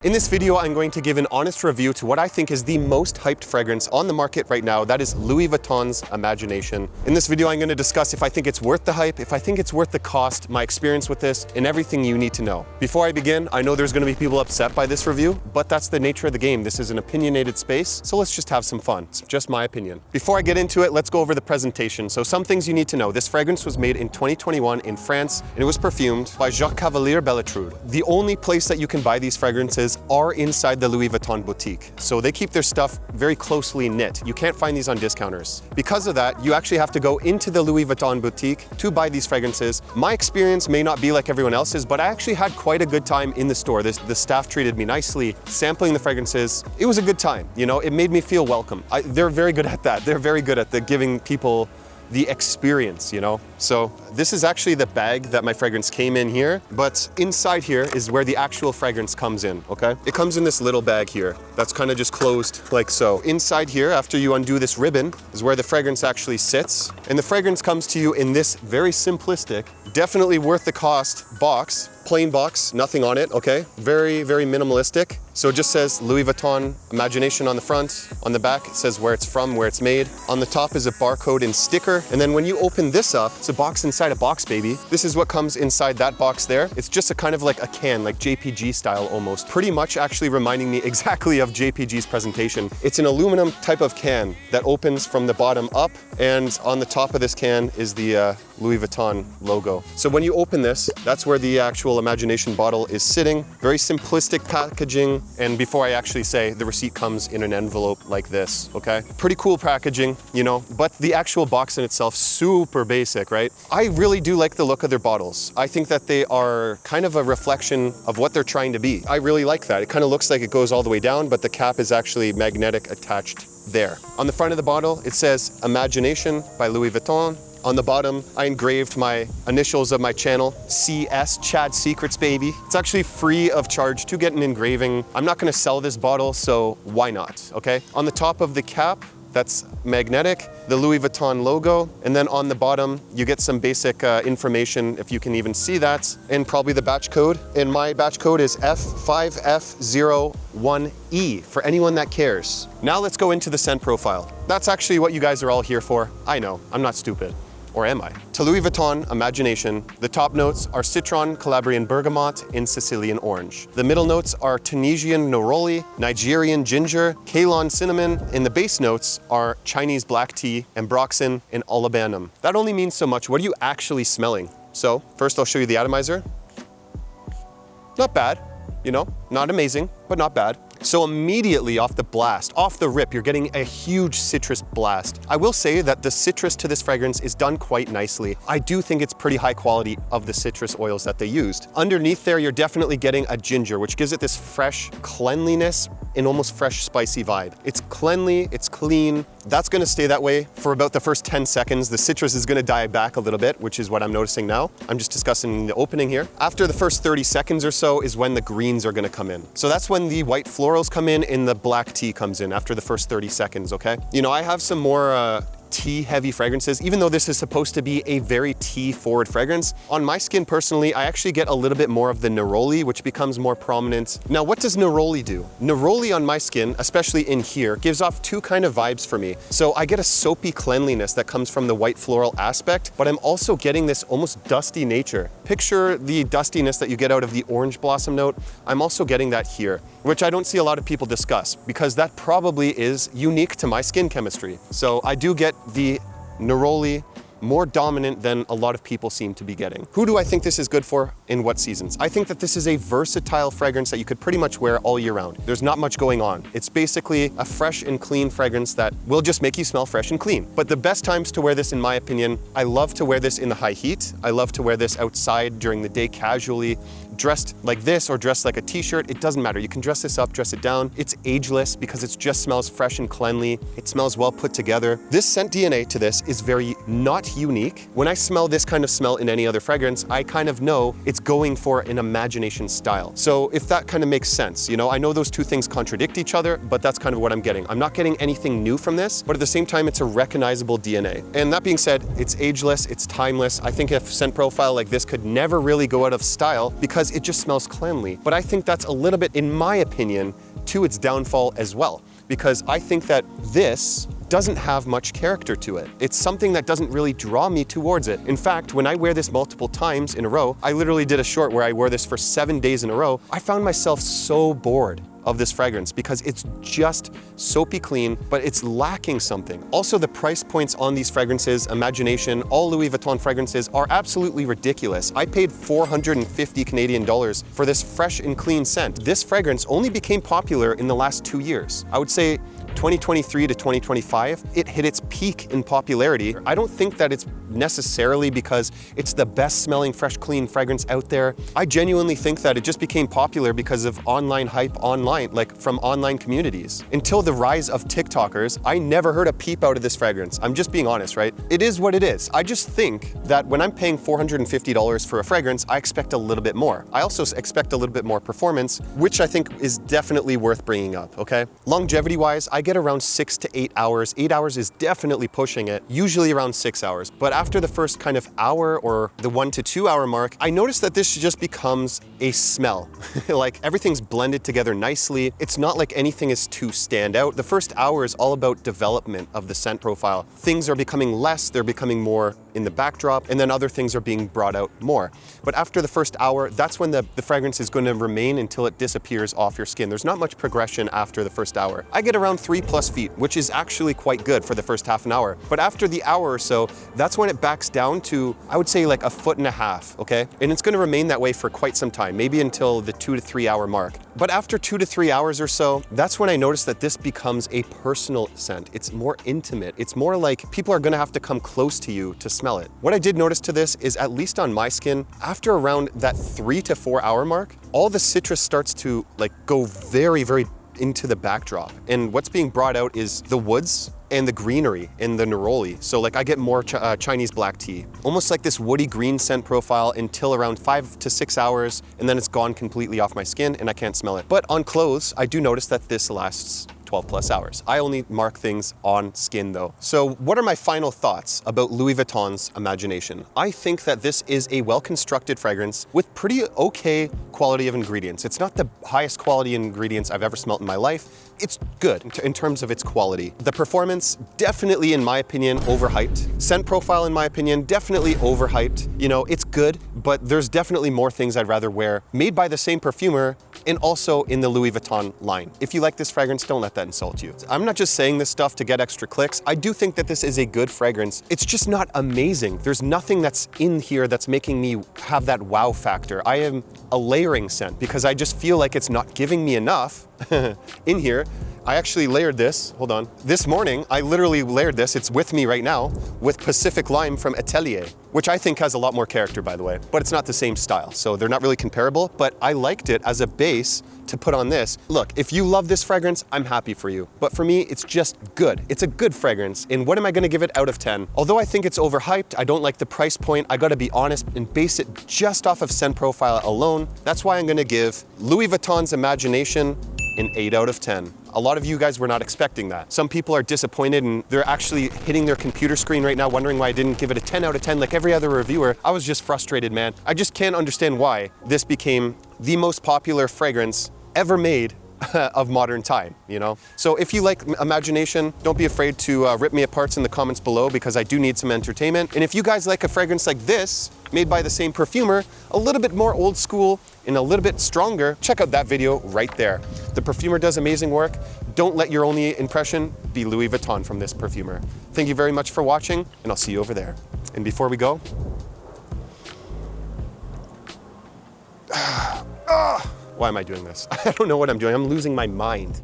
In this video, I'm going to give an honest review to what I think is the most hyped fragrance on the market right now. That is Louis Vuitton's Imagination. In this video, I'm going to discuss if I think it's worth the hype, if I think it's worth the cost, my experience with this, and everything you need to know. Before I begin, I know there's going to be people upset by this review, but that's the nature of the game. This is an opinionated space, so let's just have some fun. It's just my opinion. Before I get into it, let's go over the presentation. So some things you need to know. This fragrance was made in 2021 in France, and it was perfumed by Jacques Cavalier Belletrude. The only place that you can buy these fragrances are inside the Louis Vuitton boutique. So they keep their stuff very closely knit. You can't find these on discounters. Because of that, you actually have to go into the Louis Vuitton boutique to buy these fragrances. My experience may not be like everyone else's, but I actually had quite a good time in the store. The staff treated me nicely, sampling the fragrances. It was a good time, you know, it made me feel welcome. They're very good at that. They're very good at giving people the experience, you know? So this is actually the bag that my fragrance came in here, but inside here is where the actual fragrance comes in, okay? It comes in this little bag here that's kind of just closed like so. Inside here, after you undo this ribbon, is where the fragrance actually sits. And the fragrance comes to you in this very simplistic, definitely worth the cost box, plain box, nothing on it, okay? Very, very minimalistic. So it just says Louis Vuitton Imagination on the front. On the back, it says where it's from, where it's made. On the top is a barcode and sticker. And then when you open this up, it's a box inside a box, baby. This is what comes inside that box there. It's just a kind of like a can, like JPG style almost. Pretty much actually reminding me exactly of JPG's presentation. It's an aluminum type of can that opens from the bottom up. And on the top of this can is the Louis Vuitton logo. So when you open this, that's where the actual Imagination bottle is sitting. Very simplistic packaging. And before I actually say, the receipt comes in an envelope like this, okay? Pretty cool packaging, you know, but the actual box in itself, super basic, right? I really do like the look of their bottles. I think that they are kind of a reflection of what they're trying to be. I really like that. It kind of looks like it goes all the way down, but the cap is actually magnetic attached there. On the front of the bottle, it says Imagination by Louis Vuitton. On the bottom, I engraved my initials of my channel, CS, Chad Secrets, baby. It's actually free of charge to get an engraving. I'm not gonna sell this bottle, so why not, okay? On the top of the cap, that's magnetic, the Louis Vuitton logo, and then on the bottom, you get some basic information, if you can even see that, and probably the batch code. And my batch code is F5F01E, for anyone that cares. Now let's go into the scent profile. That's actually what you guys are all here for. I know, I'm not stupid. Or am I? To Louis Vuitton Imagination, the top notes are citron, Calabrian bergamot, and Sicilian orange. The middle notes are Tunisian neroli, Nigerian ginger, Ceylon cinnamon, and the base notes are Chinese black tea, ambroxan, and olibanum. That only means so much. What are you actually smelling? So first I'll show you the atomizer. Not bad, you know, not amazing, but not bad. So immediately off the blast, off the rip, you're getting a huge citrus blast. I will say that the citrus to this fragrance is done quite nicely. I do think it's pretty high quality of the citrus oils that they used. Underneath there, you're definitely getting a ginger, which gives it this fresh cleanliness and almost fresh spicy vibe. It's cleanly, it's clean. That's gonna stay that way for about the first 10 seconds. The citrus is gonna die back a little bit, which is what I'm noticing now. I'm just discussing the opening here. After the first 30 seconds or so is when the greens are gonna come in. So that's when the white florals come in and the black tea comes in after the first 30 seconds, okay? You know, I have some more tea heavy fragrances, even though this is supposed to be a very tea forward fragrance. On my skin personally, I actually get a little bit more of the neroli, which becomes more prominent. Now, what does neroli do? Neroli on my skin, especially in here, gives off two kind of vibes for me. So I get a soapy cleanliness that comes from the white floral aspect, but I'm also getting this almost dusty nature. Picture the dustiness that you get out of the orange blossom note. I'm also getting that here, which I don't see a lot of people discuss because that probably is unique to my skin chemistry. So I do get the neroli more dominant than a lot of people seem to be getting. Who do I think this is good for in what seasons? I think that this is a versatile fragrance that you could pretty much wear all year round. There's not much going on. It's basically a fresh and clean fragrance that will just make you smell fresh and clean. But the best times to wear this, in my opinion, I love to wear this in the high heat. I love to wear this outside during the day casually, dressed like this or dressed like a t-shirt. It doesn't matter. You can dress this up, dress it down. It's ageless because it just smells fresh and cleanly. It smells well put together. This scent DNA to this is very not unique. When I smell this kind of smell in any other fragrance, I kind of know it's going for an Imagination style. So if that kind of makes sense, you know, I know those two things contradict each other, but that's kind of what I'm getting. I'm not getting anything new from this, but at the same time, it's a recognizable DNA. And that being said, it's ageless, it's timeless. I think a scent profile like this could never really go out of style because because it just smells cleanly. But I think that's a little bit, in my opinion, to its downfall as well, because I think that this doesn't have much character to it. It's something that doesn't really draw me towards it. In fact, when I wear this multiple times in a row, I literally did a short where I wore this for 7 days in a row, I found myself so bored of this fragrance because it's just soapy clean, but it's lacking something. Also, the price points on these fragrances, Imagination, all Louis Vuitton fragrances, are absolutely ridiculous. I paid 450 Canadian dollars for this fresh and clean scent. This fragrance only became popular in the last 2 years. I would say 2023 to 2025, it hit its peak in popularity. I don't think that it's necessarily because it's the best smelling fresh, clean fragrance out there. I genuinely think that it just became popular because of online hype online, like from online communities. Until the rise of TikTokers, I never heard a peep out of this fragrance. I'm just being honest, right? It is what it is. I just think that when I'm paying $450 for a fragrance, I expect a little bit more. I also expect a little bit more performance, which I think is definitely worth bringing up, okay? Longevity-wise, I get around 6 to 8 hours. 8 hours is definitely pushing it, usually around 6 hours. But after the first kind of hour or the 1 to 2 hour mark, I noticed that this just becomes a smell. Like everything's blended together nicely. It's not like anything is to stand out. The first hour is all about development of the scent profile. Things are becoming less, they're becoming more in the backdrop, and then other things are being brought out more. But after the first hour, that's when the fragrance is going to remain until it disappears off your skin. There's not much progression after the first hour. I get around 3+ feet, which is actually quite good for the first half an hour. But after the hour or so, that's when it backs down to, I would say, like 1.5 feet, okay? And it's going to remain that way for quite some time, maybe until the 2 to 3 hour mark. But after 2 to 3 hours or so, that's when I noticed that this becomes a personal scent. It's more intimate. It's more like people are going to have to come close to you to smell it. What I did notice to this is, at least on my skin, after around that 3 to 4 hour mark, all the citrus starts to like go very, very into the backdrop. And what's being brought out is the woods and the greenery and the neroli. So like I get more Chinese black tea, almost like this woody green scent profile until around 5 to 6 hours, and then it's gone completely off my skin and I can't smell it. But on clothes, I do notice that this lasts 12+ hours. I only mark things on skin though. So what are my final thoughts about Louis Vuitton's Imagination? I think that this is a well-constructed fragrance with pretty okay quality of ingredients. It's not the highest quality ingredients I've ever smelt in my life. It's good in terms of its quality. The performance, definitely in my opinion, overhyped. Scent profile, in my opinion, definitely overhyped. You know, it's good, but there's definitely more things I'd rather wear made by the same perfumer and also in the Louis Vuitton line. If you like this fragrance, don't let that insult you. I'm not just saying this stuff to get extra clicks. I do think that this is a good fragrance. It's just not amazing. There's nothing that's in here that's making me have that wow factor. I am a layering scent because I just feel like it's not giving me enough in here. I actually layered this, hold on. This morning, I literally layered this, it's with me right now, with Pacific Lime from Atelier, which I think has a lot more character, by the way, but it's not the same style, so they're not really comparable, but I liked it as a base to put on this. Look, if you love this fragrance, I'm happy for you, but for me, it's just good. It's a good fragrance, and what am I gonna give it out of 10? Although I think it's overhyped, I don't like the price point, I gotta be honest and base it just off of scent profile alone. That's why I'm gonna give Louis Vuitton's Imagination an 8 out of 10. A lot of you guys were not expecting that. Some people are disappointed and they're actually hitting their computer screen right now wondering why I didn't give it a 10 out of 10 like every other reviewer. I was just frustrated, man. I just can't understand why this became the most popular fragrance ever made of modern time, you know? So if you like Imagination, don't be afraid to rip me apart in the comments below because I do need some entertainment. And if you guys like a fragrance like this, made by the same perfumer, a little bit more old school and a little bit stronger, check out that video right there. The perfumer does amazing work. Don't let your only impression be Louis Vuitton from this perfumer. Thank you very much for watching, and I'll see you over there. And before we go, why am I doing this? I don't know what I'm doing. I'm losing my mind.